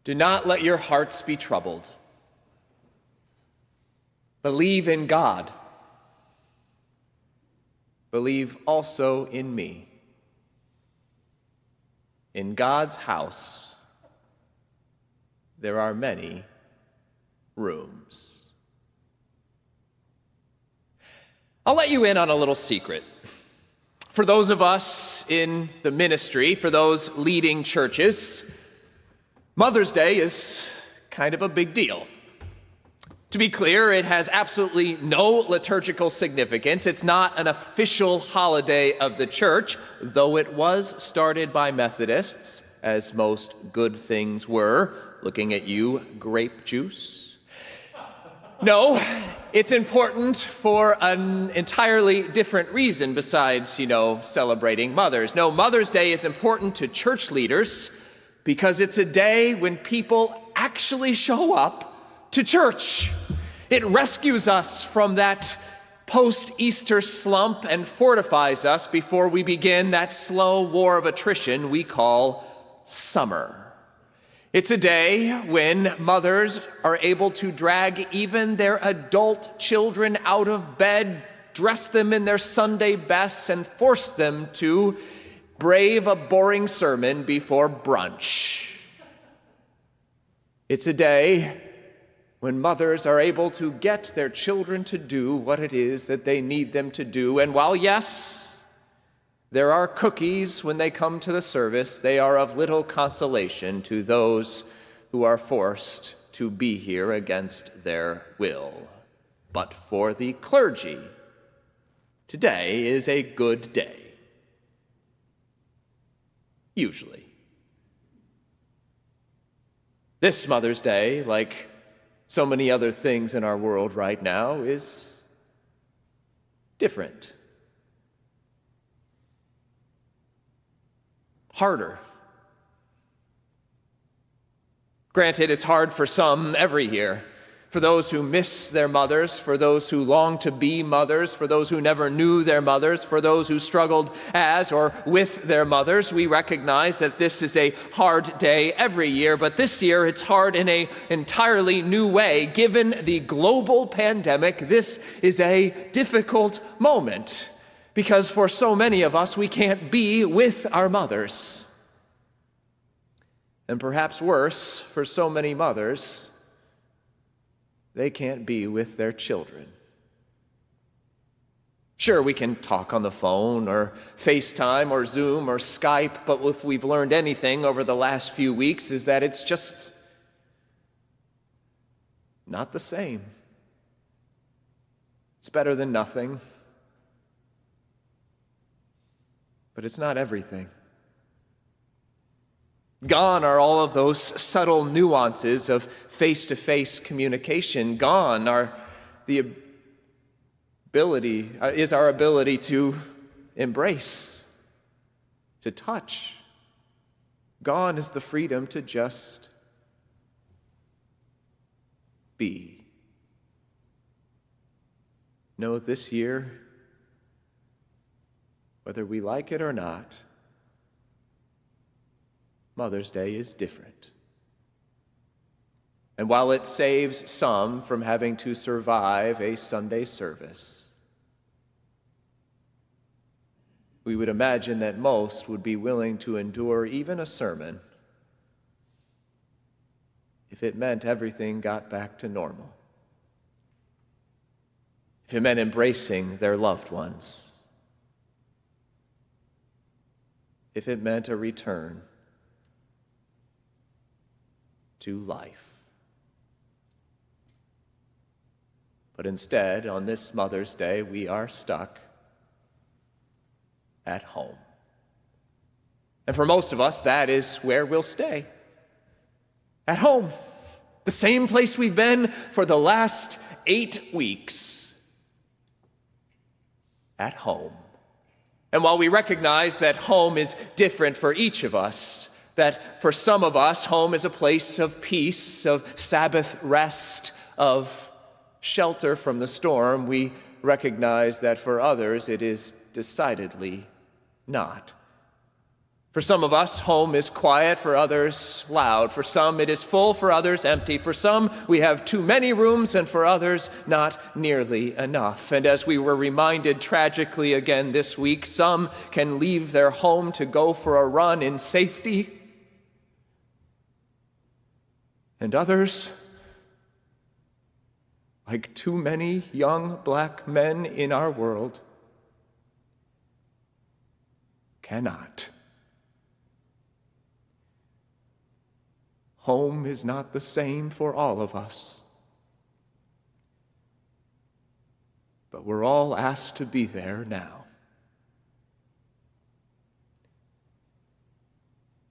Do not let your hearts be troubled. Believe in God. Believe also in me. In God's house, there are many rooms. I'll let you in on a little secret. For those of us in the ministry, for those leading churches, Mother's Day is kind of a big deal. To be clear, it has absolutely no liturgical significance. It's not an official holiday of the church, though it was started by Methodists, as most good things were. Looking at you, grape juice. No, it's important for an entirely different reason besides, celebrating mothers. No, Mother's Day is important to church leaders because it's a day when people actually show up to church. It rescues us from that post-Easter slump and fortifies us before we begin that slow war of attrition we call summer. It's a day when mothers are able to drag even their adult children out of bed, dress them in their Sunday best, and force them to brave a boring sermon before brunch. It's a day when mothers are able to get their children to do what it is that they need them to do. And while, yes, there are cookies when they come to the service, they are of little consolation to those who are forced to be here against their will. But for the clergy, today is a good day. Usually. This Mother's Day, like so many other things in our world right now, is different. Harder. Granted, it's hard for some every year. For those who miss their mothers, for those who long to be mothers, for those who never knew their mothers, for those who struggled as or with their mothers, we recognize that this is a hard day every year, but this year it's hard in an entirely new way. Given the global pandemic, this is a difficult moment because for so many of us, we can't be with our mothers. And perhaps worse, for so many mothers, they can't be with their children. Sure, we can talk on the phone or FaceTime or Zoom or Skype, but if we've learned anything over the last few weeks is that it's just not the same. It's better than nothing, but it's not everything. Gone are all of those subtle nuances of face-to-face communication. Gone are is our ability to embrace, to touch. Gone is the freedom to just be. No, this year, whether we like it or not, Mother's Day is different. And while it saves some from having to survive a Sunday service, we would imagine that most would be willing to endure even a sermon if it meant everything got back to normal, if it meant embracing their loved ones, if it meant a return to life. But instead, on this Mother's Day, we are stuck at home. And for most of us, that is where we'll stay. At home. The same place we've been for the last 8 weeks. At home. And while we recognize that home is different for each of us, that for some of us, home is a place of peace, of Sabbath rest, of shelter from the storm, we recognize that for others it is decidedly not. For some of us, home is quiet, for others, loud. For some, it is full, for others, empty. For some, we have too many rooms, and for others, not nearly enough. And as we were reminded tragically again this week, some can leave their home to go for a run in safety, and others, like too many young black men in our world, cannot. Home is not the same for all of us, but we're all asked to be there now.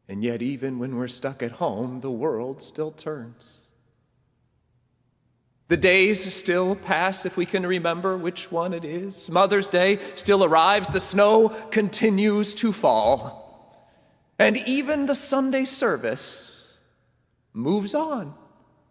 And yet, even when we're stuck at home, the world still turns. The days still pass, if we can remember which one it is. Mother's Day still arrives. The snow continues to fall. And even the Sunday service moves on,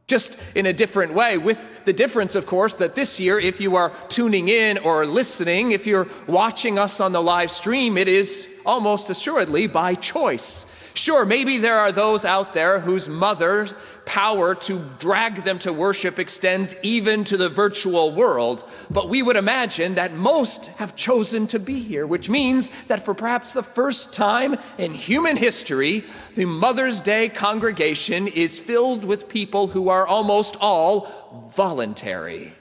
just in a different way, with the difference, of course, that this year, if you are tuning in or listening, if you're watching us on the live stream, it is almost assuredly by choice. Sure, maybe there are those out there whose mother's power to drag them to worship extends even to the virtual world, but we would imagine that most have chosen to be here, which means that for perhaps the first time in human history, the Mother's Day congregation is filled with people who are almost all voluntary.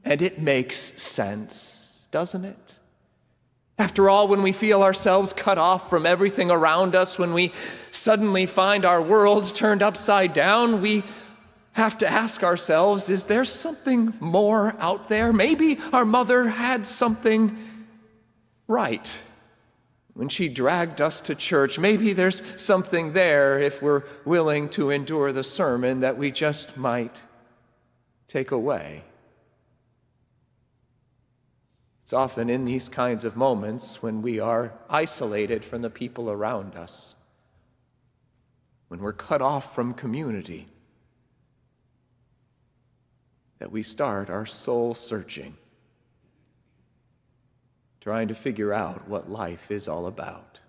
And it makes sense, doesn't it? After all, when we feel ourselves cut off from everything around us, when we suddenly find our world turned upside down, we have to ask ourselves, is there something more out there? Maybe our mother had something right when she dragged us to church. Maybe there's something there if we're willing to endure the sermon that we just might take away. It's often in these kinds of moments when we are isolated from the people around us, when we're cut off from community, that we start our soul searching, trying to figure out what life is all about.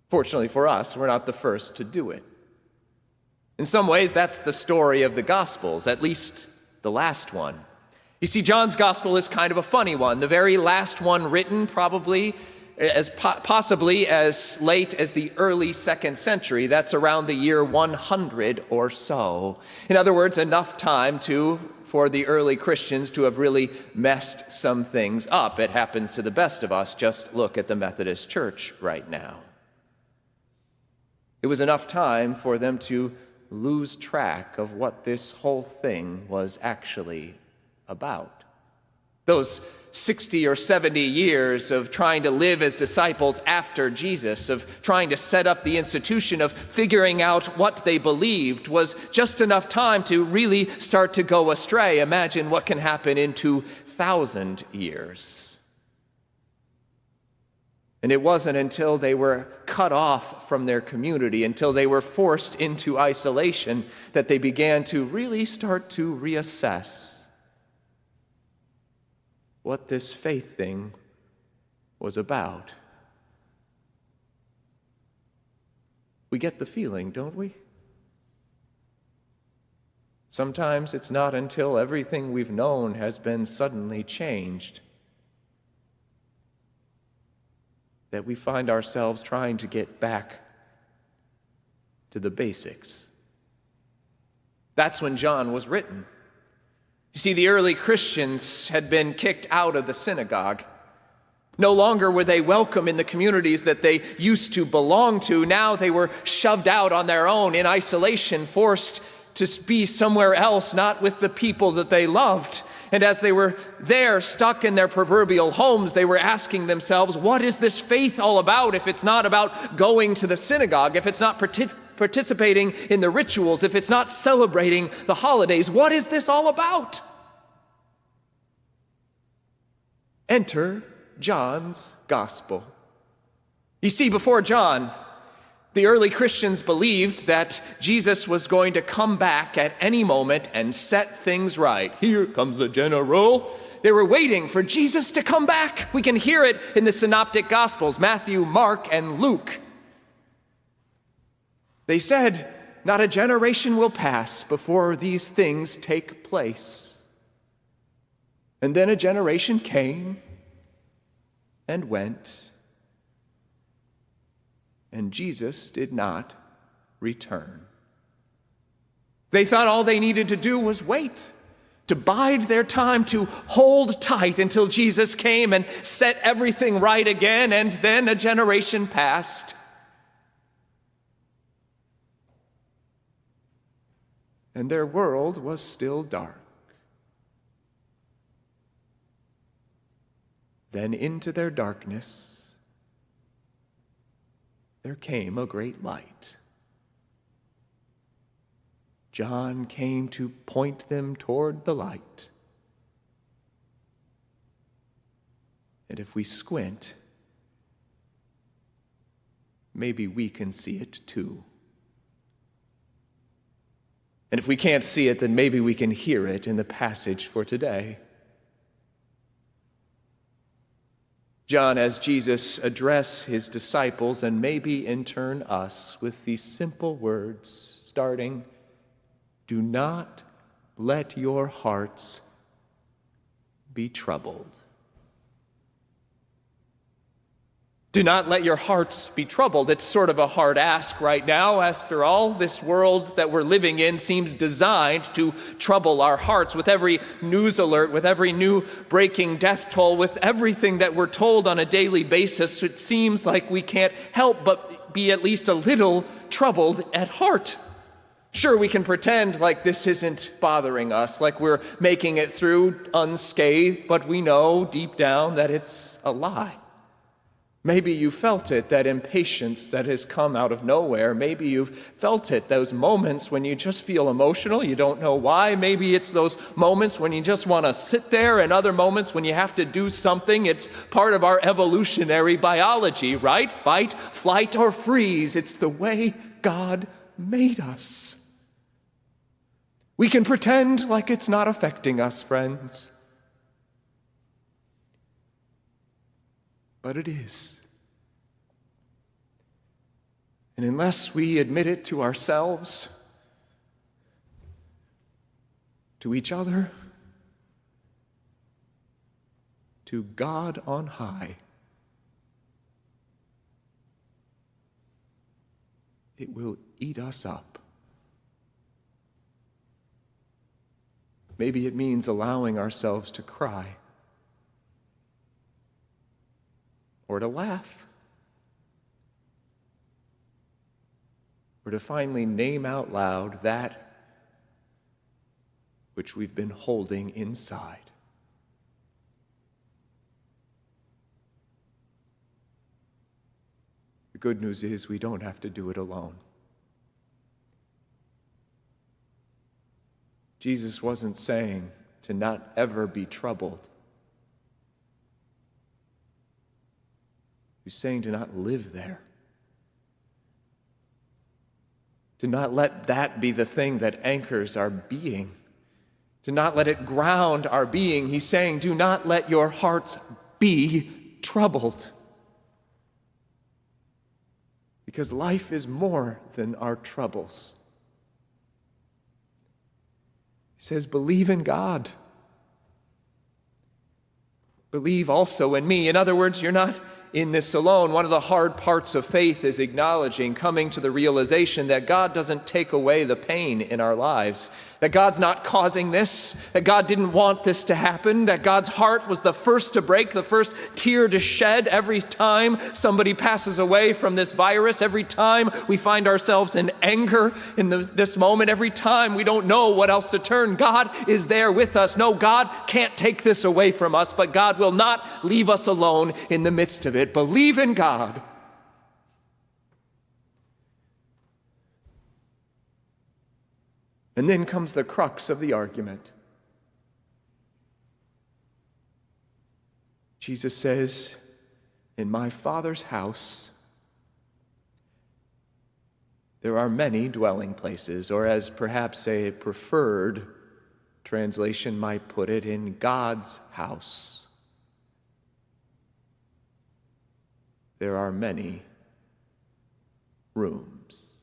Fortunately for us, we're not the first to do it. In some ways, that's the story of the Gospels, at least the last one. You see, John's gospel is kind of a funny one, the very last one written probably possibly as late as the early 2nd century. That's around the year 100 or so. In other words, enough time for the early Christians to have really messed some things up. It happens to the best of us. Just look at the Methodist Church right now. It was enough time for them to lose track of what this whole thing was actually about. Those 60 or 70 years of trying to live as disciples after Jesus, of trying to set up the institution, of figuring out what they believed, was just enough time to really start to go astray. Imagine what can happen in 2,000 years. And it wasn't until they were cut off from their community, until they were forced into isolation, that they began to really start to reassess what this faith thing was about. We get the feeling, don't we? Sometimes it's not until everything we've known has been suddenly changed that we find ourselves trying to get back to the basics. That's when John was written. You see, the early Christians had been kicked out of the synagogue. No longer were they welcome in the communities that they used to belong to. Now they were shoved out on their own in isolation, forced to be somewhere else, not with the people that they loved. And as they were there, stuck in their proverbial homes, they were asking themselves, what is this faith all about if it's not about going to the synagogue, if it's not participating in the rituals, if it's not celebrating the holidays? What is this all about? Enter John's gospel. You see, before John, the early Christians believed that Jesus was going to come back at any moment and set things right. Here comes the general. They were waiting for Jesus to come back. We can hear it in the synoptic gospels, Matthew, Mark, and Luke. They said, "Not a generation will pass before these things take place." And then a generation came and went, and Jesus did not return. They thought all they needed to do was wait, to bide their time, to hold tight until Jesus came and set everything right again, and then a generation passed. And their world was still dark. Then into their darkness there came a great light. John came to point them toward the light. And if we squint, maybe we can see it too. And if we can't see it, then maybe we can hear it in the passage for today. John, as Jesus addressed his disciples, and maybe in turn us, with these simple words, starting, "Do not let your hearts be troubled." Do not let your hearts be troubled. It's sort of a hard ask right now. After all, this world that we're living in seems designed to trouble our hearts with every news alert, with every new breaking death toll, with everything that we're told on a daily basis. It seems like we can't help but be at least a little troubled at heart. Sure, we can pretend like this isn't bothering us, like we're making it through unscathed, but we know deep down that it's a lie. Maybe you felt it, that impatience that has come out of nowhere. Maybe you've felt it, those moments when you just feel emotional, you don't know why. Maybe it's those moments when you just want to sit there, and other moments when you have to do something. It's part of our evolutionary biology, right? Fight, flight, or freeze. It's the way God made us. We can pretend like it's not affecting us, friends. But it is. And unless we admit it to ourselves, to each other, to God on high, it will eat us up. Maybe it means allowing ourselves to cry, or to laugh, or to finally name out loud that which we've been holding inside. The good news is we don't have to do it alone. Jesus wasn't saying to not ever be troubled. He's saying to not live there. To not let that be the thing that anchors our being. To not let it ground our being. He's saying, do not let your hearts be troubled. Because life is more than our troubles. He says, believe in God. Believe also in me. In other words, you're not in this alone. One of the hard parts of faith is acknowledging, coming to the realization that God doesn't take away the pain in our lives, that God's not causing this, that God didn't want this to happen, that God's heart was the first to break, the first tear to shed every time somebody passes away from this virus, every time we find ourselves in anger in this moment, every time we don't know what else to turn. God is there with us. No, God can't take this away from us, but God will not leave us alone in the midst of it. Believe in God. And then comes the crux of the argument. Jesus says, in my Father's house, there are many dwelling places, or as perhaps a preferred Translation might put it, in God's house there are many rooms.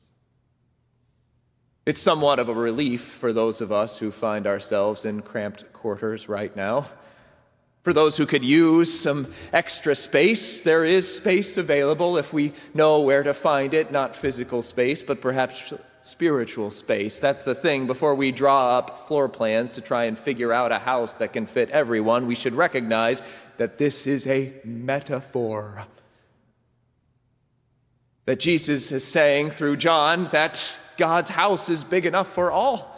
It's somewhat of a relief for those of us who find ourselves in cramped quarters right now. For those who could use some extra space, there is space available if we know where to find it, not physical space, but perhaps spiritual space. That's the thing. Before we draw up floor plans to try and figure out a house that can fit everyone, we should recognize that this is a metaphor. That Jesus is saying through John that God's house is big enough for all.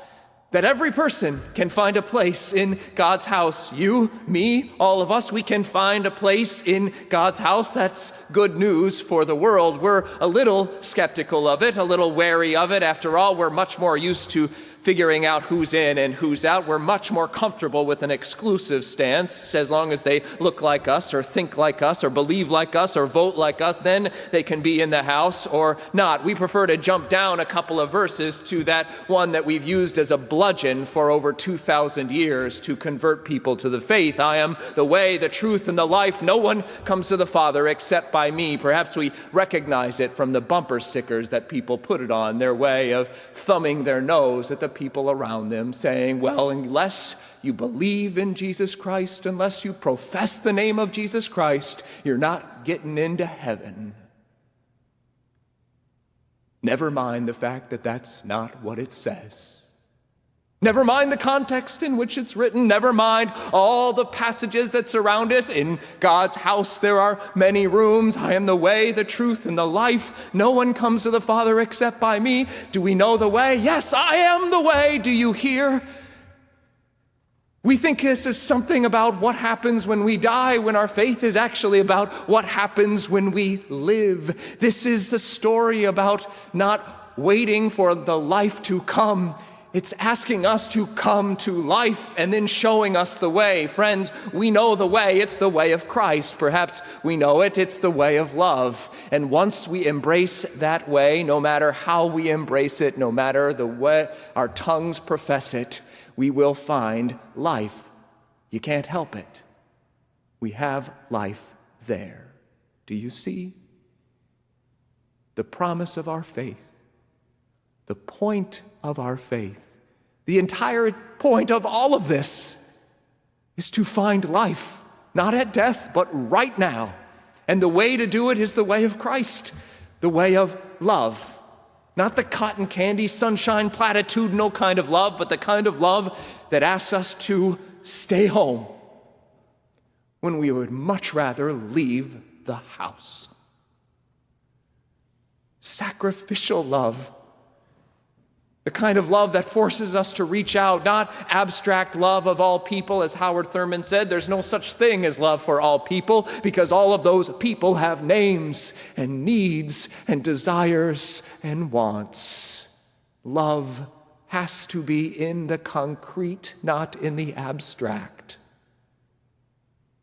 That every person can find a place in God's house. You, me, all of us, we can find a place in God's house. That's good news for the world. We're a little skeptical of it, a little wary of it. After all, we're much more used to figuring out who's in and who's out. We're much more comfortable with an exclusive stance. As long as they look like us or think like us or believe like us or vote like us, then they can be in the house or not. We prefer to jump down a couple of verses to that one that we've used as a bludgeon for over 2,000 years to convert people to the faith. I am the way, the truth, and the life. No one comes to the Father except by me. Perhaps we recognize it from the bumper stickers that people put it on, their way of thumbing their nose at the people around them, saying, well, unless you believe in Jesus Christ, unless you profess the name of Jesus Christ, you're not getting into heaven. Never mind the fact that that's not what it says. Never mind the context in which it's written. Never mind all the passages that surround it. In God's house there are many rooms. I am the way, the truth, and the life. No one comes to the Father except by me. Do we know the way? Yes, I am the way. Do you hear? We think this is something about what happens when we die, when our faith is actually about what happens when we live. This is the story about not waiting for the life to come. It's asking us to come to life and then showing us the way. Friends, we know the way. It's the way of Christ. Perhaps we know it. It's the way of love. And once we embrace that way, no matter how we embrace it, no matter the way our tongues profess it, we will find life. You can't help it. We have life there. Do you see? The promise of our faith. The point of our faith, the entire point of all of this is to find life, not at death, but right now. And the way to do it is the way of Christ, the way of love. Not the cotton candy, sunshine, platitudinal kind of love, but the kind of love that asks us to stay home when we would much rather leave the house. Sacrificial love. The kind of love that forces us to reach out, not abstract love of all people, as Howard Thurman said. There's no such thing as love for all people, because all of those people have names and needs and desires and wants. Love has to be in the concrete, not in the abstract.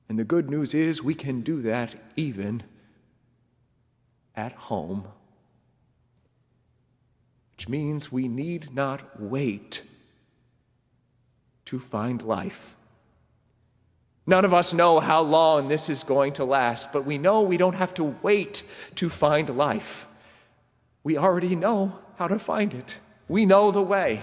And the good news is we can do that even at home. Which means we need not wait to find life. None of us know how long this is going to last, but we know we don't have to wait to find life. We already know how to find it. We know the way.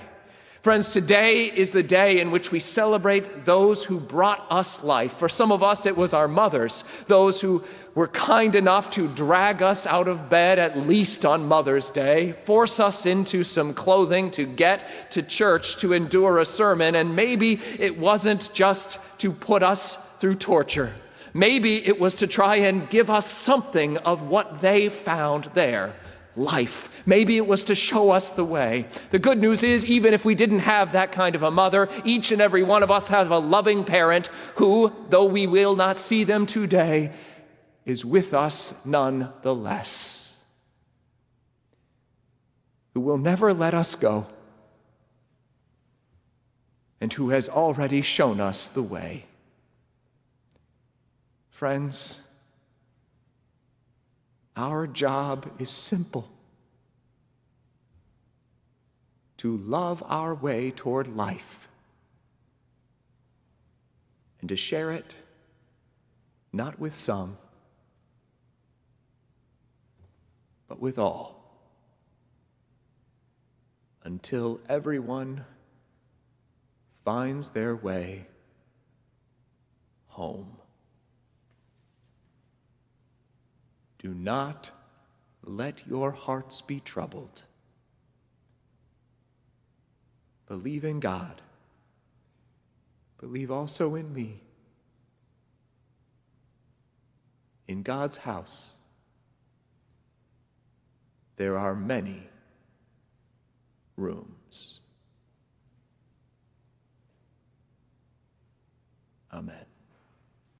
Friends, today is the day in which we celebrate those who brought us life. For some of us, it was our mothers, those who were kind enough to drag us out of bed at least on Mother's Day, force us into some clothing to get to church, to endure a sermon, and maybe it wasn't just to put us through torture. Maybe it was to try and give us something of what they found there. Life. Maybe it was to show us the way. The good news is, even if we didn't have that kind of a mother, each and every one of us have a loving parent who, though we will not see them today, is with us nonetheless. Who will never let us go, and who has already shown us the way. Friends, our job is simple: to love our way toward life and to share it, not with some, but with all, until everyone finds their way home. Do not let your hearts be troubled. Believe in God. Believe also in me. In God's house, there are many rooms. Amen.